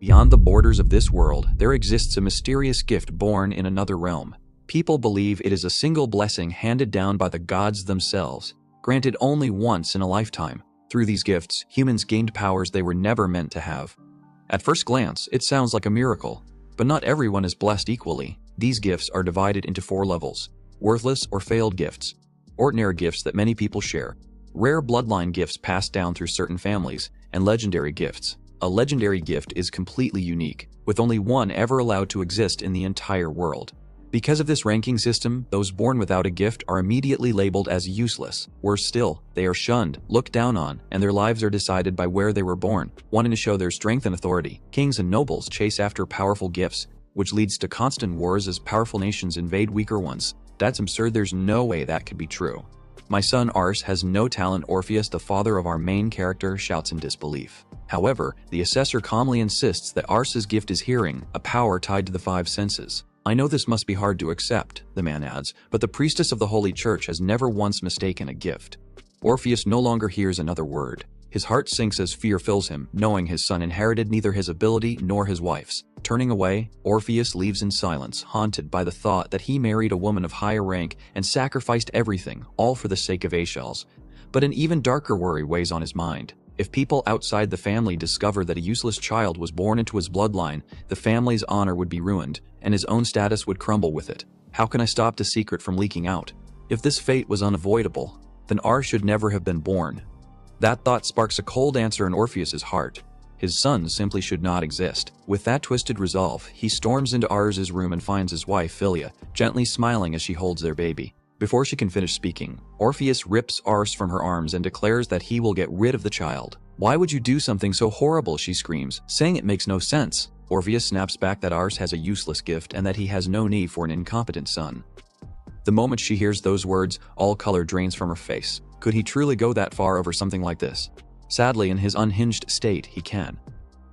Beyond the borders of this world, there exists a mysterious gift born in another realm. People believe it is a single blessing handed down by the gods themselves, granted only once in a lifetime. Through these gifts, humans gained powers they were never meant to have. At first glance, it sounds like a miracle, but not everyone is blessed equally. These gifts are divided into 4 levels: worthless or failed gifts, ordinary gifts that many people share, rare bloodline gifts passed down through certain families, and legendary gifts. A legendary gift is completely unique, with only one ever allowed to exist in the entire world. Because of this ranking system, those born without a gift are immediately labeled as useless. Worse still, they are shunned, looked down on, and their lives are decided by where they were born. Wanting to show their strength and authority, kings and nobles chase after powerful gifts, which leads to constant wars as powerful nations invade weaker ones. That's absurd. There's no way that could be true. My son Ars has no talent, Orpheus, the father of our main character, shouts in disbelief. However, the assessor calmly insists that Ars's gift is hearing, a power tied to the 5 senses. I know this must be hard to accept, the man adds, but the priestess of the Holy Church has never once mistaken a gift. Orpheus no longer hears another word. His heart sinks as fear fills him, knowing his son inherited neither his ability nor his wife's. Turning away, Orpheus leaves in silence, haunted by the thought that he married a woman of higher rank and sacrificed everything, all for the sake of Aeshel's. But an even darker worry weighs on his mind. If people outside the family discover that a useless child was born into his bloodline, the family's honor would be ruined, and his own status would crumble with it. How can I stop the secret from leaking out? If this fate was unavoidable, then Ars should never have been born. That thought sparks a cold answer in Orpheus's heart. His son simply should not exist. With that twisted resolve, he storms into Ars's room and finds his wife, Philia, gently smiling as she holds their baby. Before she can finish speaking, Orpheus rips Ars from her arms and declares that he will get rid of the child. "Why would you do something so horrible?" she screams, saying it makes no sense. Orpheus snaps back that Ars has a useless gift and that he has no need for an incompetent son. The moment she hears those words, all color drains from her face. Could he truly go that far over something like this? Sadly, in his unhinged state, he can.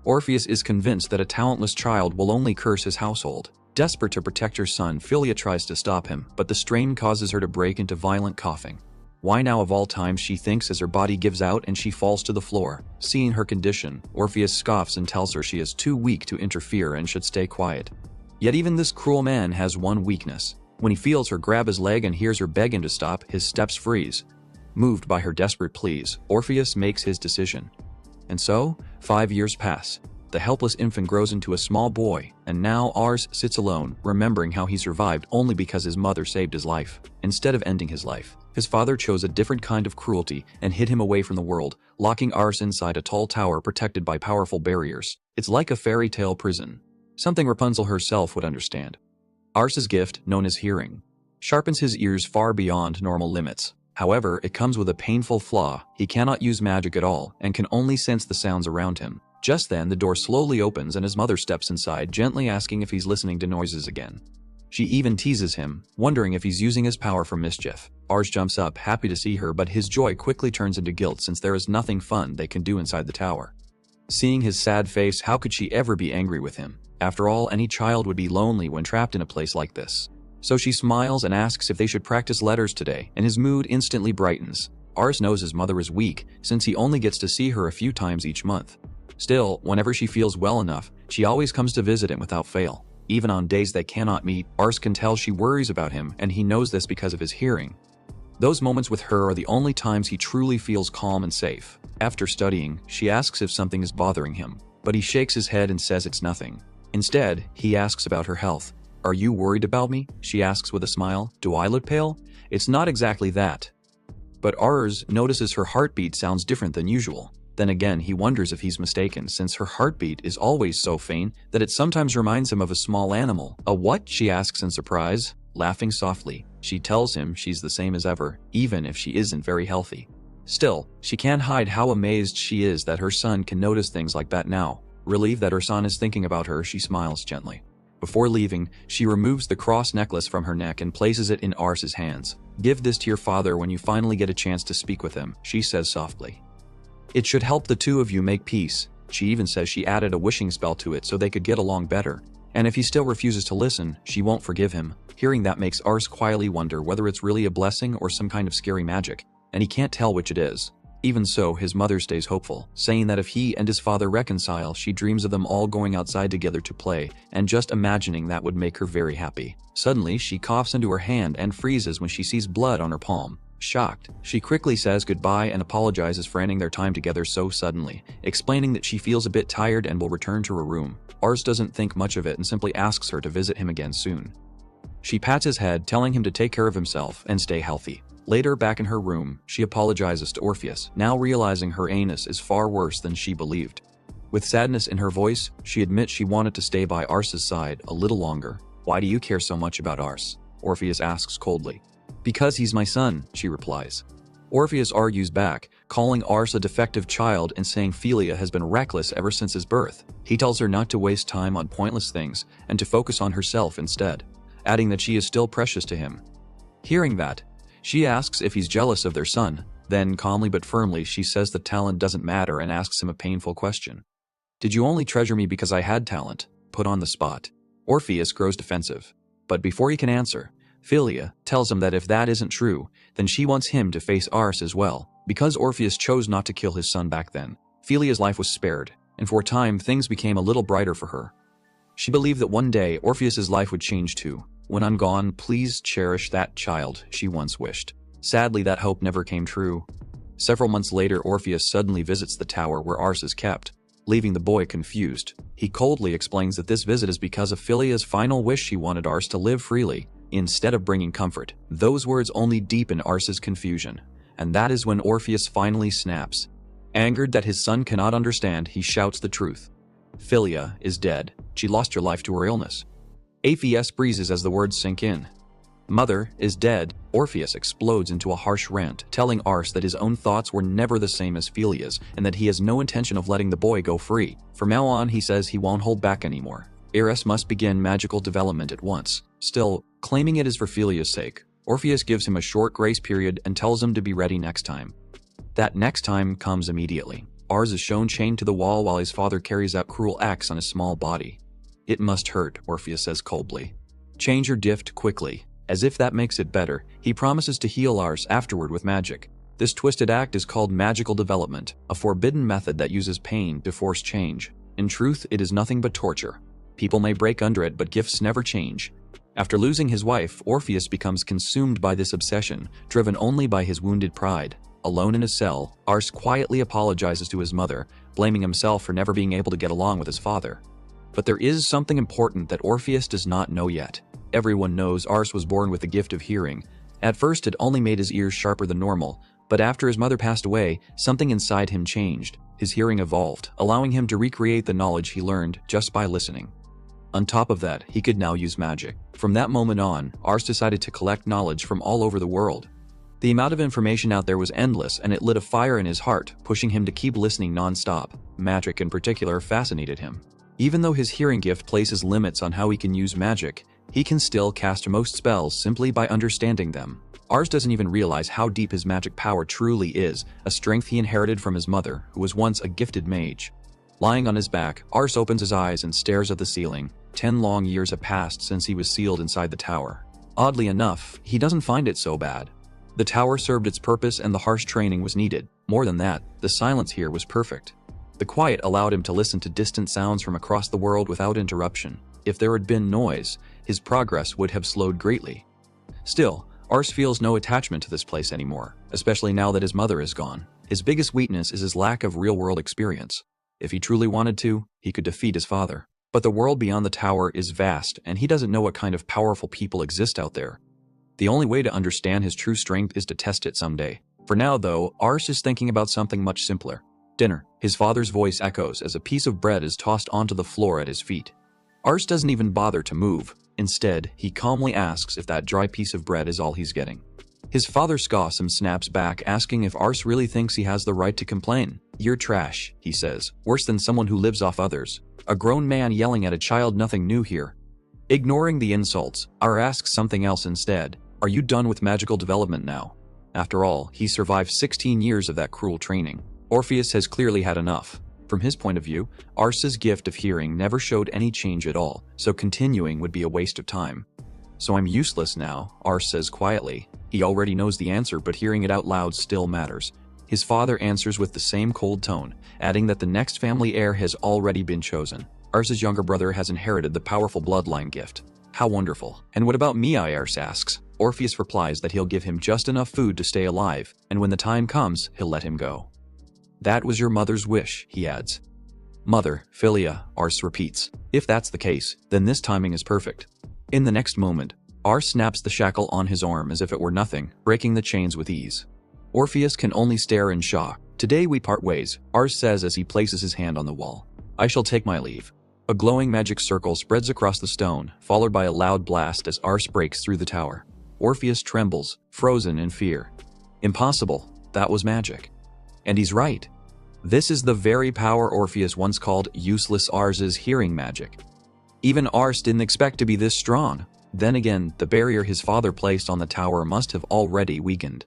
Orpheus is convinced that a talentless child will only curse his household. Desperate to protect her son, Philia tries to stop him, but the strain causes her to break into violent coughing. Why now of all times, she thinks as her body gives out and she falls to the floor. Seeing her condition, Orpheus scoffs and tells her she is too weak to interfere and should stay quiet. Yet even this cruel man has one weakness. When he feels her grab his leg and hears her beg him to stop, his steps freeze. Moved by her desperate pleas, Orpheus makes his decision. And so, 5 years pass. The helpless infant grows into a small boy, and now Ars sits alone, remembering how he survived only because his mother saved his life. Instead of ending his life, his father chose a different kind of cruelty and hid him away from the world, locking Ars inside a tall tower protected by powerful barriers. It's like a fairy tale prison. Something Rapunzel herself would understand. Ars's gift, known as hearing, sharpens his ears far beyond normal limits. However, it comes with a painful flaw. He cannot use magic at all and can only sense the sounds around him. Just then, the door slowly opens and his mother steps inside, gently asking if he's listening to noises again. She even teases him, wondering if he's using his power for mischief. Ars jumps up, happy to see her, but his joy quickly turns into guilt since there is nothing fun they can do inside the tower. Seeing his sad face, how could she ever be angry with him? After all, any child would be lonely when trapped in a place like this. So she smiles and asks if they should practice letters today, and his mood instantly brightens. Ars knows his mother is weak, since he only gets to see her a few times each month. Still, whenever she feels well enough, she always comes to visit him without fail. Even on days they cannot meet, Ars can tell she worries about him, and he knows this because of his hearing. Those moments with her are the only times he truly feels calm and safe. After studying, she asks if something is bothering him, but he shakes his head and says it's nothing. Instead, he asks about her health. "Are you worried about me?" she asks with a smile. "Do I look pale?" It's not exactly that. But Ars notices her heartbeat sounds different than usual. Then again, he wonders if he's mistaken, since her heartbeat is always so faint that it sometimes reminds him of a small animal. "A what?" she asks in surprise. Laughing softly, she tells him she's the same as ever, even if she isn't very healthy. Still, she can't hide how amazed she is that her son can notice things like that now. Relieved that her son is thinking about her, she smiles gently. Before leaving, she removes the cross necklace from her neck and places it in Ars's hands. "Give this to your father when you finally get a chance to speak with him," she says softly. "It should help the two of you make peace." She even says she added a wishing spell to it so they could get along better. And if he still refuses to listen, she won't forgive him. Hearing that makes Ars quietly wonder whether it's really a blessing or some kind of scary magic, and he can't tell which it is. Even so, his mother stays hopeful, saying that if he and his father reconcile, she dreams of them all going outside together to play, and just imagining that would make her very happy. Suddenly, she coughs into her hand and freezes when she sees blood on her palm. Shocked, she quickly says goodbye and apologizes for ending their time together so suddenly, explaining that she feels a bit tired and will return to her room. Ars doesn't think much of it and simply asks her to visit him again soon. She pats his head, telling him to take care of himself and stay healthy. Later, back in her room, she apologizes to Orpheus, now realizing her anus is far worse than she believed. With sadness in her voice, she admits she wanted to stay by Ars's side a little longer. "Why do you care so much about Ars?" Orpheus asks coldly. "Because he's my son," she replies. Orpheus argues back, calling Ars a defective child and saying Philia has been reckless ever since his birth. He tells her not to waste time on pointless things and to focus on herself instead, adding that she is still precious to him. Hearing that, she asks if he's jealous of their son. Then, calmly but firmly, she says that talent doesn't matter and asks him a painful question. "Did you only treasure me because I had talent?" Put on the spot. Orpheus grows defensive. But before he can answer, Philia tells him that if that isn't true, then she wants him to face Ars as well. Because Orpheus chose not to kill his son back then, Philia's life was spared, and for a time things became a little brighter for her. She believed that one day Orpheus's life would change too. "When I'm gone, please cherish that child," she once wished. Sadly, that hope never came true. Several months later, Orpheus suddenly visits the tower where Ars is kept, leaving the boy confused. He coldly explains that this visit is because of Philia's final wish. She wanted Ars to live freely, instead of bringing comfort. Those words only deepen Ars's confusion, and that is when Orpheus finally snaps. Angered that his son cannot understand, he shouts the truth. Philia is dead. She lost her life to her illness. Aphes breezes as the words sink in. "Mother is dead." Orpheus explodes into a harsh rant, telling Ars that his own thoughts were never the same as Philia's, and that he has no intention of letting the boy go free. From now on, he says he won't hold back anymore. Eris must begin magical development at once. Still, claiming it is for Philia's sake, Orpheus gives him a short grace period and tells him to be ready next time. That next time comes immediately. Ars is shown chained to the wall while his father carries out cruel acts on his small body. "It must hurt," Orpheus says coldly. "Change your gift quickly." As if that makes it better, he promises to heal Ars afterward with magic. This twisted act is called magical development, a forbidden method that uses pain to force change. In truth, it is nothing but torture. People may break under it, but gifts never change. After losing his wife, Orpheus becomes consumed by this obsession, driven only by his wounded pride. Alone in his cell, Ars quietly apologizes to his mother, blaming himself for never being able to get along with his father. But there is something important that Orpheus does not know yet. Everyone knows Ars was born with the gift of hearing. At first, it only made his ears sharper than normal, but after his mother passed away, something inside him changed. His hearing evolved, allowing him to recreate the knowledge he learned just by listening. On top of that, he could now use magic. From that moment on, Ars decided to collect knowledge from all over the world. The amount of information out there was endless, and it lit a fire in his heart, pushing him to keep listening non-stop. Magic in particular fascinated him. Even though his hearing gift places limits on how he can use magic, he can still cast most spells simply by understanding them. Ars doesn't even realize how deep his magic power truly is, a strength he inherited from his mother, who was once a gifted mage. Lying on his back, Ars opens his eyes and stares at the ceiling. 10 long years have passed since he was sealed inside the tower. Oddly enough, he doesn't find it so bad. The tower served its purpose and the harsh training was needed. More than that, the silence here was perfect. The quiet allowed him to listen to distant sounds from across the world without interruption. If there had been noise, his progress would have slowed greatly. Still, Ars feels no attachment to this place anymore, especially now that his mother is gone. His biggest weakness is his lack of real-world experience. If he truly wanted to, he could defeat his father. But the world beyond the tower is vast, and he doesn't know what kind of powerful people exist out there. The only way to understand his true strength is to test it someday. For now, though, Ars is thinking about something much simpler. Dinner. His father's voice echoes as a piece of bread is tossed onto the floor at his feet. Ars doesn't even bother to move. Instead, he calmly asks if that dry piece of bread is all he's getting. His father scoffs and snaps back, asking if Ars really thinks he has the right to complain. "You're trash," he says, "worse than someone who lives off others." A grown man yelling at a child, nothing new here. Ignoring the insults, Ars asks something else instead. "Are you done with magical development now?" After all, he survived 16 years of that cruel training. Orpheus has clearly had enough. From his point of view, Ars's gift of hearing never showed any change at all, so continuing would be a waste of time. "So I'm useless now," Ars says quietly. He already knows the answer, but hearing it out loud still matters. His father answers with the same cold tone, adding that the next family heir has already been chosen. Ars's younger brother has inherited the powerful bloodline gift. How wonderful. And what about me, Ars asks. Orpheus replies that he'll give him just enough food to stay alive, and when the time comes, he'll let him go. That was your mother's wish, he adds. Mother, Philia, Ars repeats. If that's the case, then this timing is perfect. In the next moment, Ars snaps the shackle on his arm as if it were nothing, breaking the chains with ease. Orpheus can only stare in shock. Today we part ways, Ars says as he places his hand on the wall. I shall take my leave. A glowing magic circle spreads across the stone, followed by a loud blast as Ars breaks through the tower. Orpheus trembles, frozen in fear. Impossible, that was magic. And he's right. This is the very power Orpheus once called useless Ars's hearing magic. Even Ars didn't expect to be this strong. Then again, the barrier his father placed on the tower must have already weakened.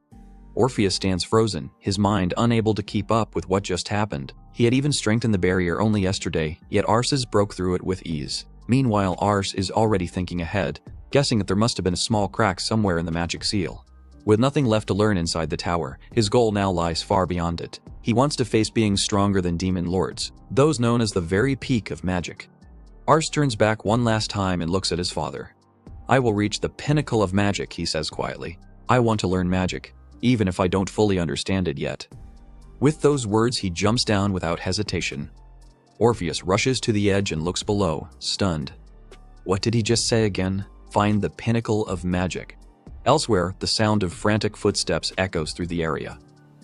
Orpheus stands frozen, his mind unable to keep up with what just happened. He had even strengthened the barrier only yesterday, yet Ars's broke through it with ease. Meanwhile, Ars is already thinking ahead, guessing that there must have been a small crack somewhere in the magic seal. With nothing left to learn inside the tower, his goal now lies far beyond it. He wants to face beings stronger than demon lords, those known as the very peak of magic. Ars turns back one last time and looks at his father. I will reach the pinnacle of magic, he says quietly. I want to learn magic, even if I don't fully understand it yet. With those words, he jumps down without hesitation. Orpheus rushes to the edge and looks below, stunned. What did he just say again? Find the pinnacle of magic. Elsewhere, the sound of frantic footsteps echoes through the area.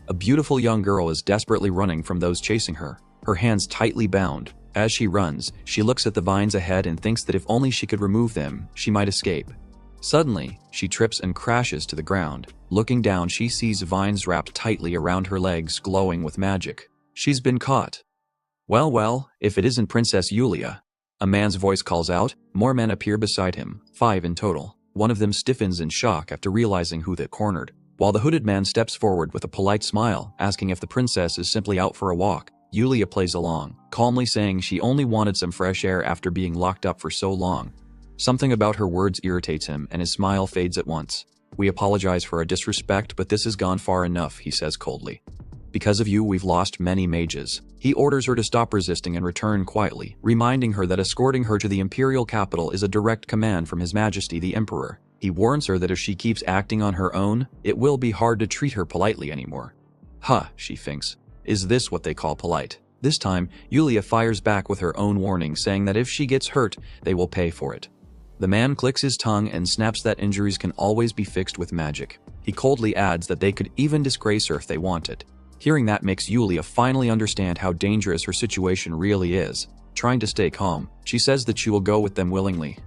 A beautiful young girl is desperately running from those chasing her, her hands tightly bound. As she runs, she looks at the vines ahead and thinks that if only she could remove them, she might escape. Suddenly, she trips and crashes to the ground. Looking down, she sees vines wrapped tightly around her legs, glowing with magic. She's been caught. Well, if it isn't Princess Yulia. A man's voice calls out. More men appear beside him, 5 in total. One of them stiffens in shock after realizing who they cornered, while the hooded man steps forward with a polite smile, asking if the princess is simply out for a walk. Yulia plays along, calmly saying she only wanted some fresh air after being locked up for so long. Something about her words irritates him, and his smile fades at once. We apologize for our disrespect, but this has gone far enough, he says coldly. Because of you, we've lost many mages. He orders her to stop resisting and return quietly, reminding her that escorting her to the imperial capital is a direct command from His Majesty the Emperor. He warns her that if she keeps acting on her own, it will be hard to treat her politely anymore. Huh, she thinks. Is this what they call polite? This time, Yulia fires back with her own warning, saying that if she gets hurt, they will pay for it. The man clicks his tongue and snaps that injuries can always be fixed with magic. He coldly adds that they could even disgrace her if they wanted. Hearing that makes Yulia finally understand how dangerous her situation really is. Trying to stay calm, she says that she will go with them willingly.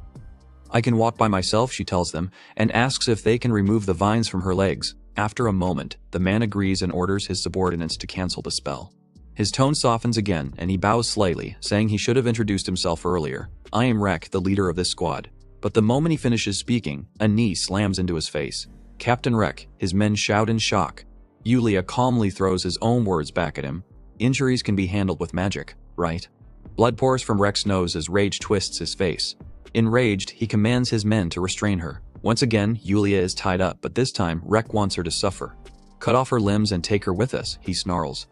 I can walk by myself, she tells them, and asks if they can remove the vines from her legs. After a moment, the man agrees and orders his subordinates to cancel the spell. His tone softens again, and he bows slightly, saying he should have introduced himself earlier. I am Rek, the leader of this squad. But the moment he finishes speaking, a knee slams into his face. Captain Rek, his men shout in shock. Yulia calmly throws his own words back at him. Injuries can be handled with magic, right? Blood pours from Rek's nose as rage twists his face. Enraged, he commands his men to restrain her. Once again, Yulia is tied up, but this time, Rek wants her to suffer. Cut off her limbs and take her with us, he snarls.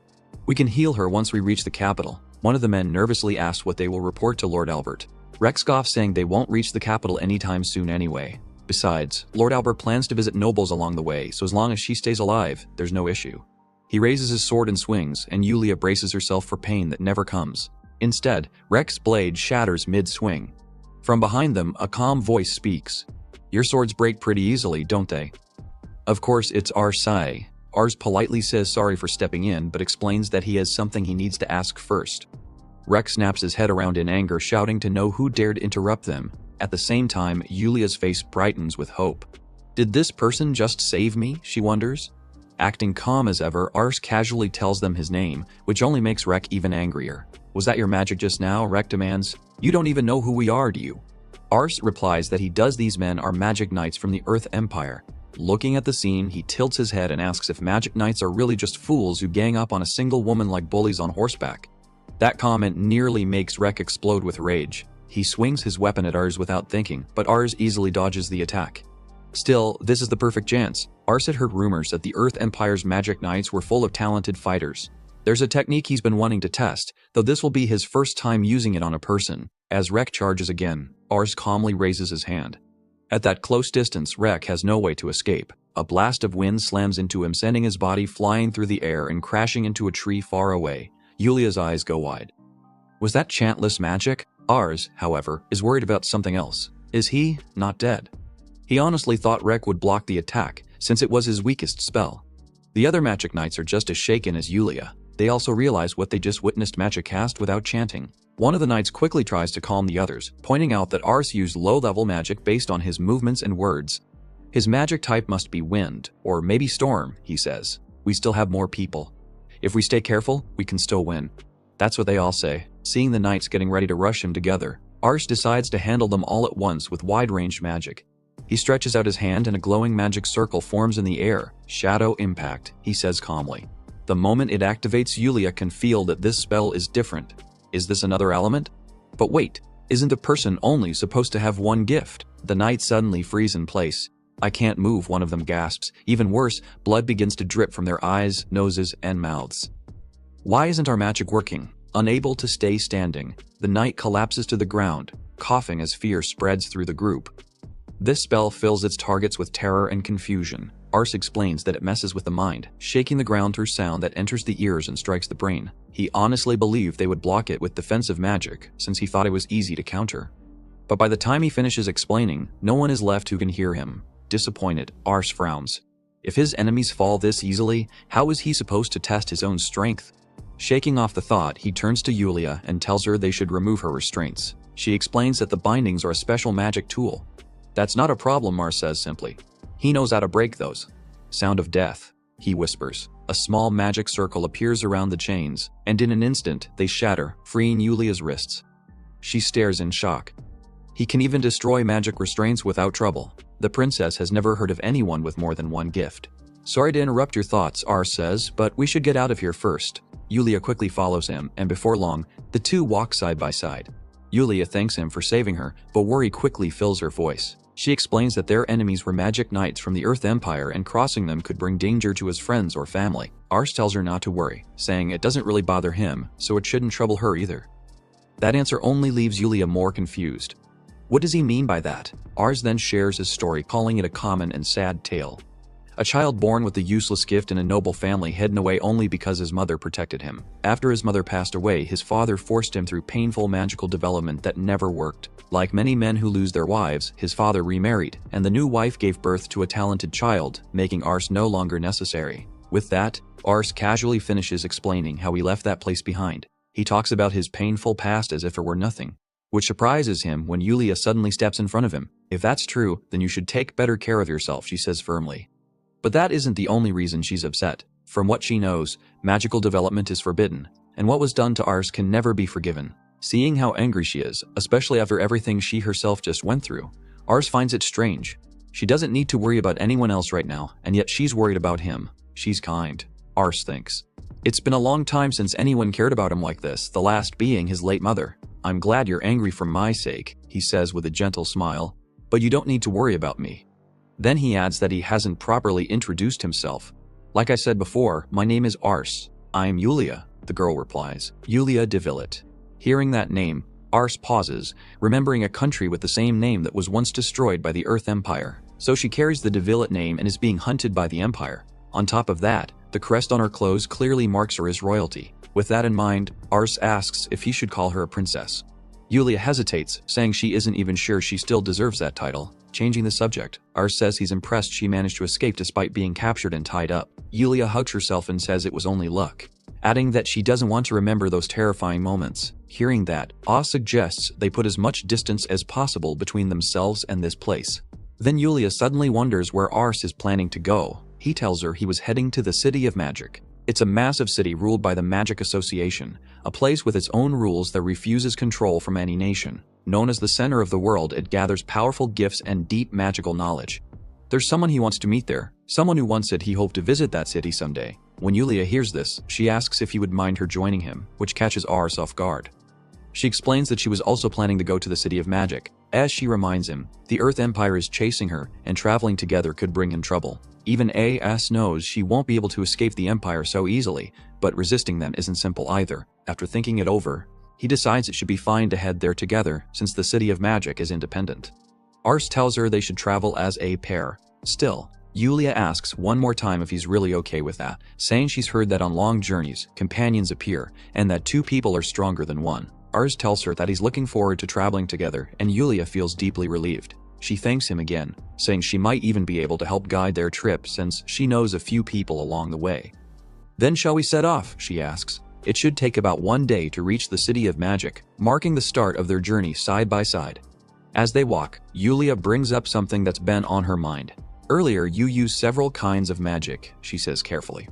We can heal her once we reach the capital. One of the men nervously asks what they will report to Lord Albert. Rek scoffs, saying they won't reach the capital anytime soon anyway. Besides, Lord Albert plans to visit nobles along the way, so as long as she stays alive, there's no issue. He raises his sword and swings, and Yulia braces herself for pain that never comes. Instead, Rek's blade shatters mid-swing. From behind them, a calm voice speaks. Your swords break pretty easily, don't they? Of course, it's Ars. Ars politely says sorry for stepping in, but explains that he has something he needs to ask first. Rek snaps his head around in anger, shouting to know who dared interrupt them. At the same time, Yulia's face brightens with hope. Did this person just save me, she wonders? Acting calm as ever, Ars casually tells them his name, which only makes Rek even angrier. Was that your magic just now? Rek demands. You don't even know who we are, do you? Ars replies that he does. These men are magic knights from the Earth Empire. Looking at the scene, he tilts his head and asks if magic knights are really just fools who gang up on a single woman like bullies on horseback. That comment nearly makes Rek explode with rage. He swings his weapon at Ars without thinking, but Ars easily dodges the attack. Still, this is the perfect chance. Ars had heard rumors that the Earth Empire's magic knights were full of talented fighters. There's a technique he's been wanting to test, though this will be his first time using it on a person. As Rek charges again, Ars calmly raises his hand. At that close distance, Rek has no way to escape. A blast of wind slams into him, sending his body flying through the air and crashing into a tree far away. Yulia's eyes go wide. Was that chantless magic? Ars, however, is worried about something else. Is he not dead? He honestly thought Rek would block the attack, since it was his weakest spell. The other magic knights are just as shaken as Yulia. They also realize what they just witnessed magic cast without chanting. One of the knights quickly tries to calm the others, pointing out that Ars used low-level magic based on his movements and words. His magic type must be wind, or maybe storm, he says. We still have more people. If we stay careful, we can still win. That's what they all say. Seeing the knights getting ready to rush him together, Ars decides to handle them all at once with wide-range magic. He stretches out his hand and a glowing magic circle forms in the air. Shadow impact, he says calmly. The moment it activates, Yulia can feel that this spell is different. Is this another element? But wait, isn't a person only supposed to have one gift? The knights suddenly freeze in place. I can't move, one of them gasps. Even worse, blood begins to drip from their eyes, noses, and mouths. Why isn't our magic working? Unable to stay standing, the knight collapses to the ground, coughing as fear spreads through the group. This spell fills its targets with terror and confusion. Ars explains that it messes with the mind, shaking the ground through sound that enters the ears and strikes the brain. He honestly believed they would block it with defensive magic, since he thought it was easy to counter. But by the time he finishes explaining, no one is left who can hear him. Disappointed, Ars frowns. If his enemies fall this easily, how is he supposed to test his own strength? Shaking off the thought, he turns to Yulia and tells her they should remove her restraints. She explains that the bindings are a special magic tool. That's not a problem, Ars says simply. He knows how to break those. Sound of death, he whispers. A small magic circle appears around the chains, and in an instant, they shatter, freeing Yulia's wrists. She stares in shock. He can even destroy magic restraints without trouble. The princess has never heard of anyone with more than one gift. Sorry to interrupt your thoughts, Ars says, but we should get out of here first. Yulia quickly follows him, and before long, the two walk side by side. Yulia thanks him for saving her, but worry quickly fills her voice. She explains that their enemies were magic knights from the Earth Empire and crossing them could bring danger to his friends or family. Ars tells her not to worry, saying it doesn't really bother him, so it shouldn't trouble her either. That answer only leaves Yulia more confused. What does he mean by that? Ars then shares his story, calling it a common and sad tale. A child born with a useless gift in a noble family hidden away only because his mother protected him. After his mother passed away, his father forced him through painful magical development that never worked. Like many men who lose their wives, his father remarried, and the new wife gave birth to a talented child, making Ars no longer necessary. With that, Ars casually finishes explaining how he left that place behind. He talks about his painful past as if it were nothing, which surprises him when Yulia suddenly steps in front of him. If that's true, then you should take better care of yourself, she says firmly. But that isn't the only reason she's upset. From what she knows, magical development is forbidden, and what was done to Ars can never be forgiven. Seeing how angry she is, especially after everything she herself just went through, Ars finds it strange. She doesn't need to worry about anyone else right now, and yet she's worried about him. She's kind, Ars thinks. It's been a long time since anyone cared about him like this, the last being his late mother. I'm glad you're angry for my sake, he says with a gentle smile, but you don't need to worry about me. Then he adds that he hasn't properly introduced himself. Like I said before, my name is Ars. I'm Yulia, the girl replies. Yulia deatiled. Hearing that name, Ars pauses, remembering a country with the same name that was once destroyed by the Earth Empire. So she carries the deatiled name and is being hunted by the Empire. On top of that, the crest on her clothes clearly marks her as royalty. With that in mind, Ars asks if he should call her a princess. Yulia hesitates, saying she isn't even sure she still deserves that title. Changing the subject, Ars says he's impressed she managed to escape despite being captured and tied up. Yulia hugs herself and says it was only luck, adding that she doesn't want to remember those terrifying moments. Hearing that, Ars suggests they put as much distance as possible between themselves and this place. Then Yulia suddenly wonders where Ars is planning to go. He tells her he was heading to the City of Magic. It's a massive city ruled by the Magic Association, a place with its own rules that refuses control from any nation. Known as the center of the world, it gathers powerful gifts and deep magical knowledge. There's someone he wants to meet there, someone who once said he hoped to visit that city someday. When Yulia hears this, she asks if he would mind her joining him, which catches Ars off guard. She explains that she was also planning to go to the City of Magic, As she reminds him, the Earth Empire is chasing her, and traveling together could bring him trouble. Even AS knows she won't be able to escape the Empire so easily, but resisting them isn't simple either. After thinking it over, he decides it should be fine to head there together, since the City of Magic is independent. Ars tells her they should travel as a pair. Still, Yulia asks one more time if he's really okay with that, saying she's heard that on long journeys, companions appear, and that two people are stronger than one. Ars tells her that he's looking forward to traveling together, and Yulia feels deeply relieved. She thanks him again, saying she might even be able to help guide their trip since she knows a few people along the way. Then shall we set off, she asks. It should take about 1 day to reach the City of Magic, marking the start of their journey side by side. As they walk, Yulia brings up something that's been on her mind. Earlier, you used several kinds of magic, she says carefully.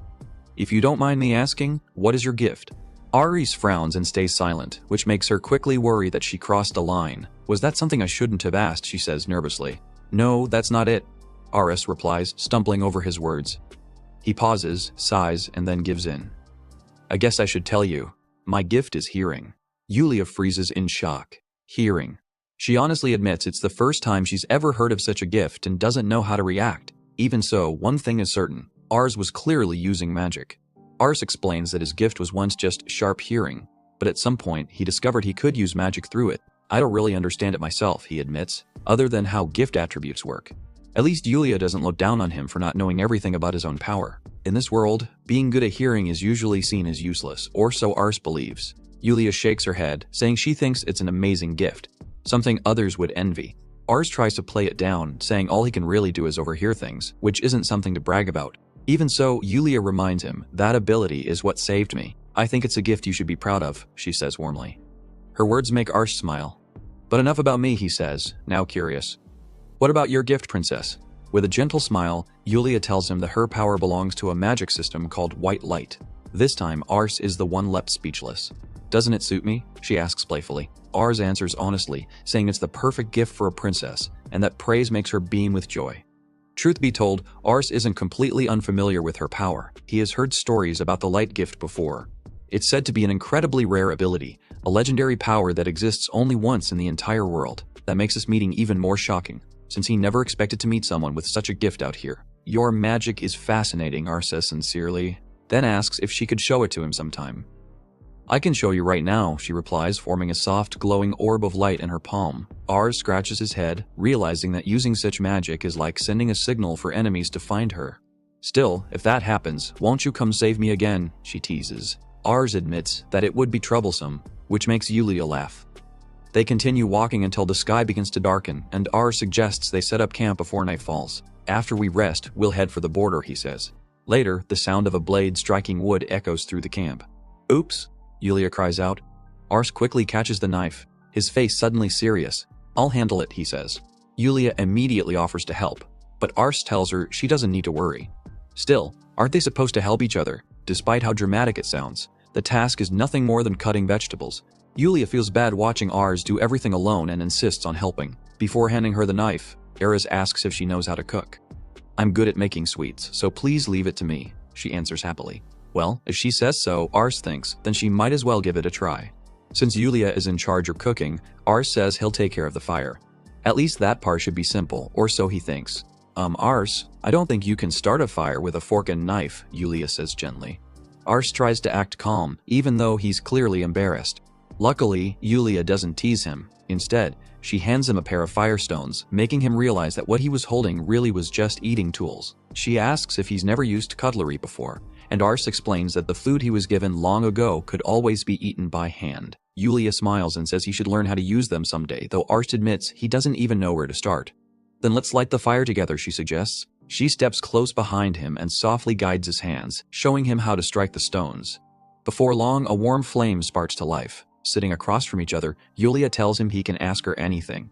If you don't mind me asking, what is your gift? Aris frowns and stays silent, which makes her quickly worry that she crossed a line. Was that something I shouldn't have asked, she says nervously. No, that's not it, Aris replies, stumbling over his words. He pauses, sighs, and then gives in. I guess I should tell you. My gift is hearing. Yulia freezes in shock. Hearing. She honestly admits it's the first time she's ever heard of such a gift and doesn't know how to react. Even so, one thing is certain. Ars was clearly using magic. Ars explains that his gift was once just sharp hearing, but at some point he discovered he could use magic through it. I don't really understand it myself, he admits, other than how gift attributes work. At least Yulia doesn't look down on him for not knowing everything about his own power. In this world, being good at hearing is usually seen as useless, or so Ars believes. Yulia shakes her head, saying she thinks it's an amazing gift, something others would envy. Ars tries to play it down, saying all he can really do is overhear things, which isn't something to brag about. Even so, Yulia reminds him, that ability is what saved me. I think it's a gift you should be proud of, she says warmly. Her words make Ars smile. But enough about me, he says, now curious. What about your gift, princess? With a gentle smile, Yulia tells him that her power belongs to a magic system called White Light. This time, Ars is the one left speechless. Doesn't it suit me? She asks playfully. Ars answers honestly, saying it's the perfect gift for a princess, and that praise makes her beam with joy. Truth be told, Ars isn't completely unfamiliar with her power. He has heard stories about the light gift before. It's said to be an incredibly rare ability, a legendary power that exists only once in the entire world. That makes this meeting even more shocking, since he never expected to meet someone with such a gift out here. Your magic is fascinating, Ars says sincerely, then asks if she could show it to him sometime. I can show you right now, she replies, forming a soft, glowing orb of light in her palm. Ars scratches his head, realizing that using such magic is like sending a signal for enemies to find her. Still, if that happens, won't you come save me again, she teases. Ars admits that it would be troublesome, which makes Yulia laugh. They continue walking until the sky begins to darken, and Ars suggests they set up camp before night falls. After we rest, we'll head for the border, he says. Later, the sound of a blade striking wood echoes through the camp. Oops, Yulia cries out. Ars quickly catches the knife, his face suddenly serious. I'll handle it, he says. Yulia immediately offers to help, but Ars tells her she doesn't need to worry. Still, aren't they supposed to help each other? Despite how dramatic it sounds, the task is nothing more than cutting vegetables. Yulia feels bad watching Ars do everything alone and insists on helping. Before handing her the knife, Ares asks if she knows how to cook. I'm good at making sweets, so please leave it to me, she answers happily. Well, if she says so, Ars thinks, then she might as well give it a try. Since Yulia is in charge of cooking, Ars says he'll take care of the fire. At least that part should be simple, or so he thinks. Ars, I don't think you can start a fire with a fork and knife, Yulia says gently. Ars tries to act calm, even though he's clearly embarrassed. Luckily, Yulia doesn't tease him. Instead, she hands him a pair of firestones, making him realize that what he was holding really was just eating tools. She asks if he's never used cutlery before, and Ars explains that the food he was given long ago could always be eaten by hand. Yulia smiles and says he should learn how to use them someday, though Ars admits he doesn't even know where to start. Then let's light the fire together, she suggests. She steps close behind him and softly guides his hands, showing him how to strike the stones. Before long, a warm flame sparks to life. Sitting across from each other, Yulia tells him he can ask her anything.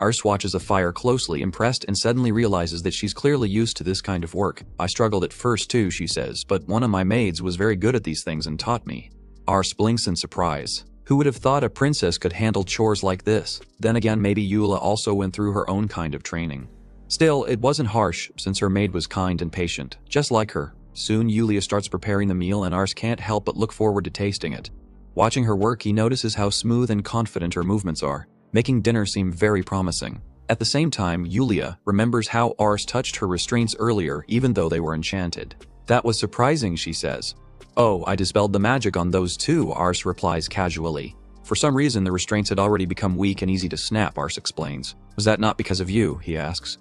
Ars watches the fire closely, impressed, and suddenly realizes that she's clearly used to this kind of work. I struggled at first too, she says, but one of my maids was very good at these things and taught me. Ars blinks in surprise. Who would have thought a princess could handle chores like this? Then again, maybe Yulia also went through her own kind of training. Still, it wasn't harsh, since her maid was kind and patient, just like her. Soon, Yulia starts preparing the meal, and Ars can't help but look forward to tasting it. Watching her work, he notices how smooth and confident her movements are. making dinner seem very promising. At the same time, Yulia remembers how Ars touched her restraints earlier even though they were enchanted. That was surprising, she says. Oh, I dispelled the magic on those too, Ars replies casually. For some reason, the restraints had already become weak and easy to snap, Ars explains. Was that not because of you, he asks.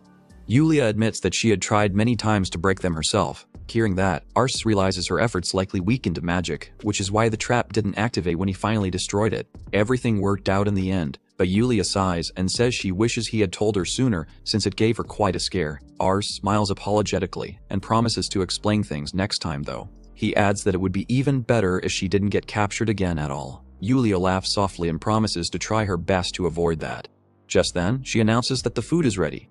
Yulia admits that she had tried many times to break them herself. Hearing that, Ars realizes her efforts likely weakened the magic, which is why the trap didn't activate when he finally destroyed it. Everything worked out in the end, but Yulia sighs and says she wishes he had told her sooner since it gave her quite a scare. Ars smiles apologetically and promises to explain things next time though. He adds that it would be even better if she didn't get captured again at all. Yulia laughs softly and promises to try her best to avoid that. Just then, she announces that the food is ready.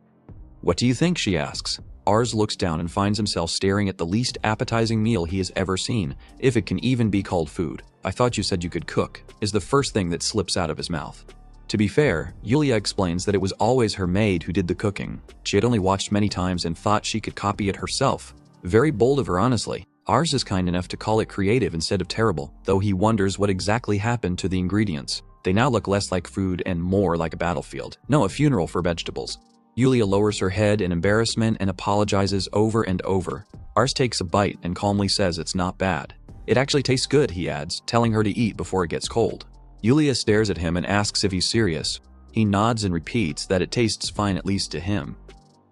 What do you think, she asks. Ars looks down and finds himself staring at the least appetizing meal he has ever seen, if it can even be called food. I thought you said you could cook, is the first thing that slips out of his mouth. To be fair, Yulia explains that it was always her maid who did the cooking. She had only watched many times and thought she could copy it herself. Very bold of her, honestly. Ars is kind enough to call it creative instead of terrible, though he wonders what exactly happened to the ingredients. They now look less like food and more like a battlefield. No, a funeral for vegetables. Yulia lowers her head in embarrassment and apologizes over and over. Ars takes a bite and calmly says it's not bad. It actually tastes good, he adds, telling her to eat before it gets cold. Yulia stares at him and asks if he's serious. He nods and repeats that it tastes fine, at least to him.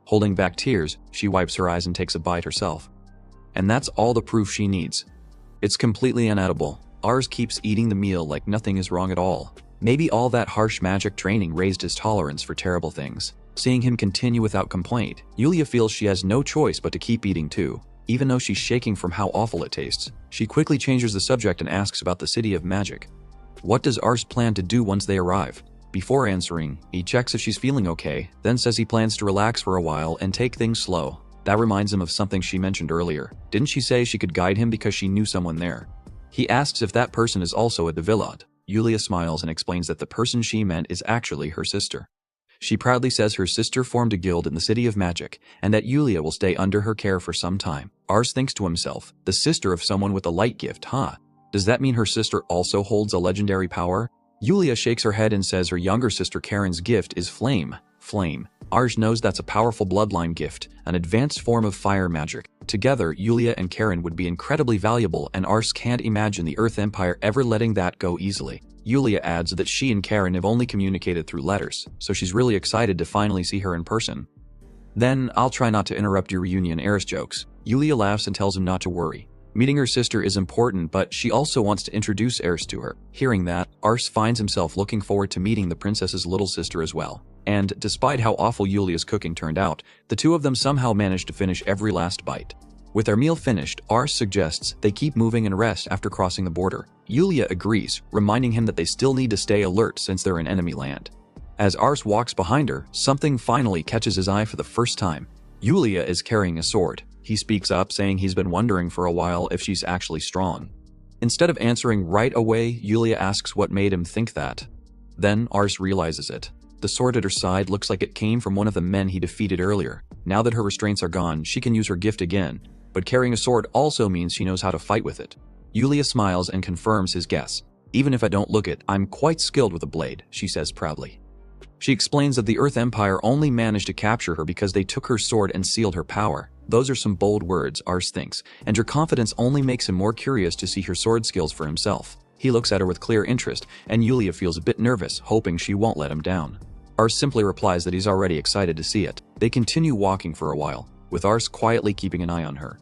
Holding back tears, she wipes her eyes and takes a bite herself. And that's all the proof she needs. It's completely inedible. Ars keeps eating the meal like nothing is wrong at all. Maybe all that harsh magic training raised his tolerance for terrible things. Seeing him continue without complaint, Yulia feels she has no choice but to keep eating too. Even though she's shaking from how awful it tastes, she quickly changes the subject and asks about the city of magic. What does Ars plan to do once they arrive? Before answering, he checks if she's feeling okay, then says he plans to relax for a while and take things slow. That reminds him of something she mentioned earlier. Didn't she say she could guide him because she knew someone there? He asks if that person is also a deatiled. Yulia smiles and explains that the person she meant is actually her sister. She proudly says her sister formed a guild in the City of Magic, and that Yulia will stay under her care for some time. Ars thinks to himself, the sister of someone with a light gift, huh? Does that mean her sister also holds a legendary power? Yulia shakes her head and says her younger sister Karen's gift is Flame. Flame. Ars knows that's a powerful bloodline gift, an advanced form of fire magic. Together, Yulia and Karen would be incredibly valuable, and Ars can't imagine the Earth Empire ever letting that go easily. Yulia adds that she and Karen have only communicated through letters, so she's really excited to finally see her in person. Then, I'll try not to interrupt your reunion, Ars jokes. Yulia laughs and tells him not to worry. Meeting her sister is important, but she also wants to introduce Ars to her. Hearing that, Ars finds himself looking forward to meeting the princess's little sister as well. And despite how awful Yulia's cooking turned out, the two of them somehow managed to finish every last bite. With their meal finished, Ars suggests they keep moving and rest after crossing the border. Yulia agrees, reminding him that they still need to stay alert since they're in enemy land. As Ars walks behind her, something finally catches his eye for the first time. Yulia is carrying a sword. He speaks up, saying he's been wondering for a while if she's actually strong. Instead of answering right away, Yulia asks what made him think that. Then Ars realizes it. The sword at her side looks like it came from one of the men he defeated earlier. Now that her restraints are gone, she can use her gift again, but carrying a sword also means she knows how to fight with it. Yulia smiles and confirms his guess. Even if I don't look it, I'm quite skilled with a blade, she says proudly. She explains that the Earth Empire only managed to capture her because they took her sword and sealed her power. Those are some bold words, Ars thinks, and her confidence only makes him more curious to see her sword skills for himself. He looks at her with clear interest, and Yulia feels a bit nervous, hoping she won't let him down. Ars simply replies that he's already excited to see it. They continue walking for a while, with Ars quietly keeping an eye on her.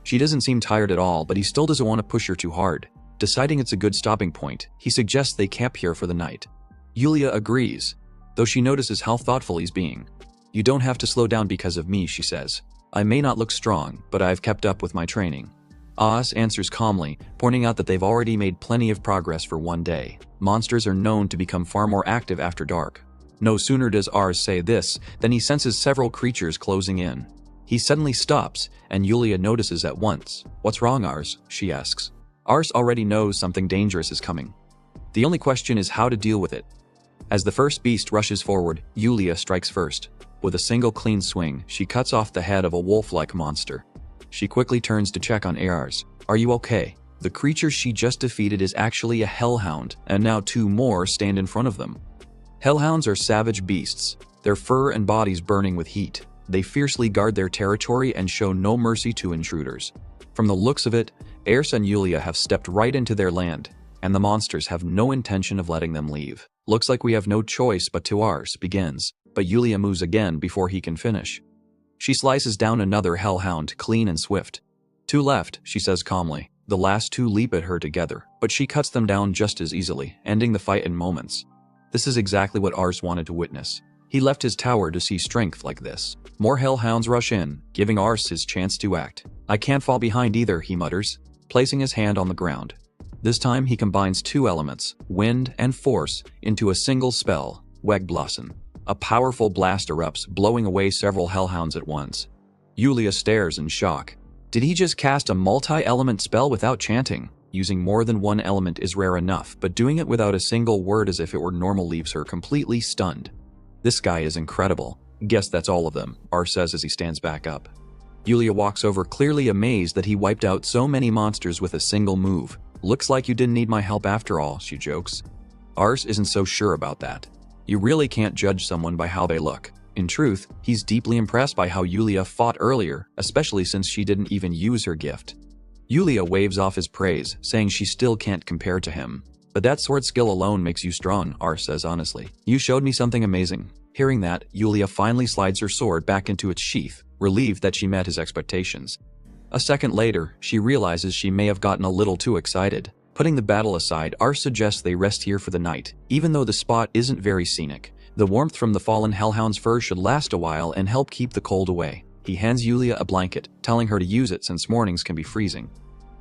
She doesn't seem tired at all, but he still doesn't want to push her too hard. Deciding it's a good stopping point, he suggests they camp here for the night. Yulia agrees, though she notices how thoughtful he's being. You don't have to slow down because of me, she says. I may not look strong, but I've kept up with my training. Ars answers calmly, pointing out that they've already made plenty of progress for one day. Monsters are known to become far more active after dark. No sooner does Ars say this than he senses several creatures closing in. He suddenly stops, and Yulia notices at once. What's wrong, Ars? She asks. Ars already knows something dangerous is coming. The only question is how to deal with it. As the first beast rushes forward, Yulia strikes first. With a single clean swing, she cuts off the head of a wolf-like monster. She quickly turns to check on Ars. Are you okay? The creature she just defeated is actually a hellhound, and now two more stand in front of them. Hellhounds are savage beasts, their fur and bodies burning with heat. They fiercely guard their territory and show no mercy to intruders. From the looks of it, Ers and Yulia have stepped right into their land, and the monsters have no intention of letting them leave. Looks like we have no choice but to. Ars begins, but Yulia moves again before he can finish. She slices down another hellhound, clean and swift. Two left, she says calmly. The last two leap at her together, but she cuts them down just as easily, ending the fight in moments. This is exactly what Ars wanted to witness. He left his tower to see strength like this. More hellhounds rush in, giving Ars his chance to act. I can't fall behind either, he mutters, placing his hand on the ground. This time he combines two elements, wind and force, into a single spell, Wegblasen. A powerful blast erupts, blowing away several hellhounds at once. Yulia stares in shock. Did he just cast a multi-element spell without chanting? Using more than one element is rare enough, but doing it without a single word as if it were normal leaves her completely stunned. This guy is incredible. Guess that's all of them, Ars says as he stands back up. Yulia walks over, clearly amazed that he wiped out so many monsters with a single move. Looks like you didn't need my help after all, she jokes. Ars isn't so sure about that. You really can't judge someone by how they look. In truth, he's deeply impressed by how Yulia fought earlier, especially since she didn't even use her gift. Yulia waves off his praise, saying she still can't compare to him. But that sword skill alone makes you strong, Ars says honestly. You showed me something amazing. Hearing that, Yulia finally slides her sword back into its sheath, relieved that she met his expectations. A second later, she realizes she may have gotten a little too excited. Putting the battle aside, Ars suggests they rest here for the night, even though the spot isn't very scenic. The warmth from the fallen hellhound's fur should last a while and help keep the cold away. He hands Yulia a blanket, telling her to use it since mornings can be freezing.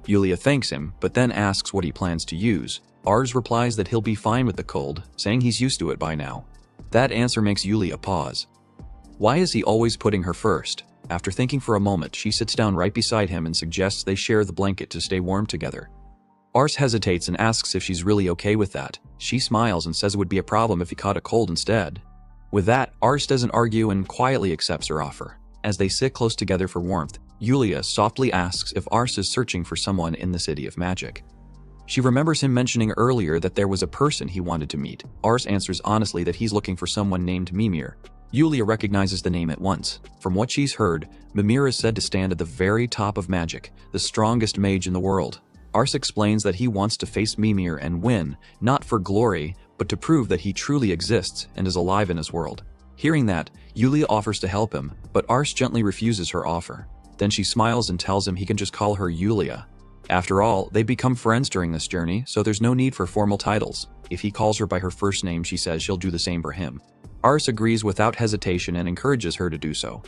Yulia thanks him, but then asks what he plans to use. Ars replies that he'll be fine with the cold, saying he's used to it by now. That answer makes Yulia pause. Why is he always putting her first? After thinking for a moment, she sits down right beside him and suggests they share the blanket to stay warm together. Ars hesitates and asks if she's really okay with that. She smiles and says it would be a problem if he caught a cold instead. With that, Ars doesn't argue and quietly accepts her offer. As they sit close together for warmth, Yulia softly asks if Ars is searching for someone in the City of Magic. She remembers him mentioning earlier that there was a person he wanted to meet. Ars answers honestly that he's looking for someone named Mimir. Yulia recognizes the name at once. From what she's heard, Mimir is said to stand at the very top of magic, the strongest mage in the world. Ars explains that he wants to face Mimir and win, not for glory, but to prove that he truly exists and is alive in his world. Hearing that, Yulia offers to help him, but Ars gently refuses her offer. Then she smiles and tells him he can just call her Yulia. After all, they become friends during this journey, so there's no need for formal titles. If he calls her by her first name, she says she'll do the same for him. Ars agrees without hesitation and encourages her to do so.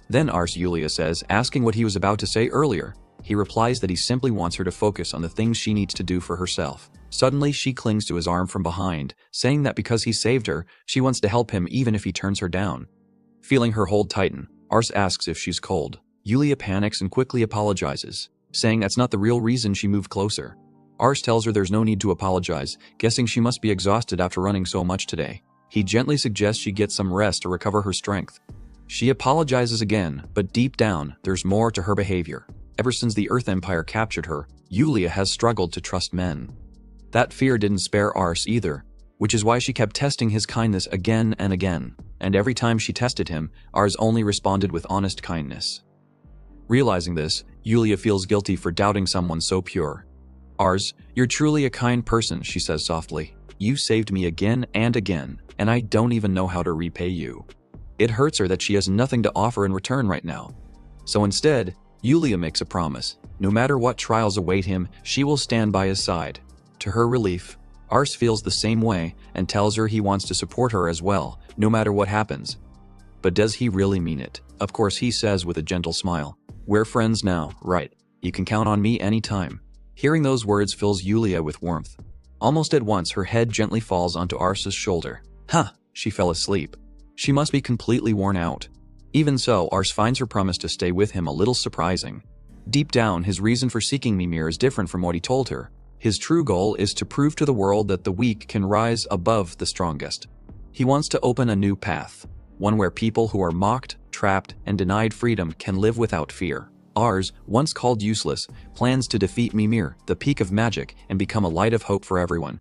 Then Ars, Yulia says, asking what he was about to say earlier. He replies that he simply wants her to focus on the things she needs to do for herself. Suddenly, she clings to his arm from behind, saying that because he saved her, she wants to help him even if he turns her down. Feeling her hold tighten, Ars asks if she's cold. Yulia panics and quickly apologizes, saying that's not the real reason she moved closer. Ars tells her there's no need to apologize, guessing she must be exhausted after running so much today. He gently suggests she get some rest to recover her strength. She apologizes again, but deep down, there's more to her behavior. Ever since the Earth Empire captured her, Yulia has struggled to trust men. That fear didn't spare Ars either, which is why she kept testing his kindness again and again. And every time she tested him, Ars only responded with honest kindness. Realizing this, Yulia feels guilty for doubting someone so pure. Ars, you're truly a kind person, she says softly. You saved me again and again, and I don't even know how to repay you. It hurts her that she has nothing to offer in return right now. So instead, Yulia makes a promise. No matter what trials await him, she will stand by his side. To her relief, Ars feels the same way and tells her he wants to support her as well, no matter what happens. But does he really mean it? Of course he says with a gentle smile. We're friends now, right? You can count on me anytime. Hearing those words fills Yulia with warmth. Almost at once, her head gently falls onto Ars's shoulder. Huh, she fell asleep. She must be completely worn out. Even so, Ars finds her promise to stay with him a little surprising. Deep down, his reason for seeking Mimir is different from what he told her. His true goal is to prove to the world that the weak can rise above the strongest. He wants to open a new path, one where people who are mocked, trapped, and denied freedom can live without fear. Ars, once called useless, plans to defeat Mimir, the peak of magic, and become a light of hope for everyone.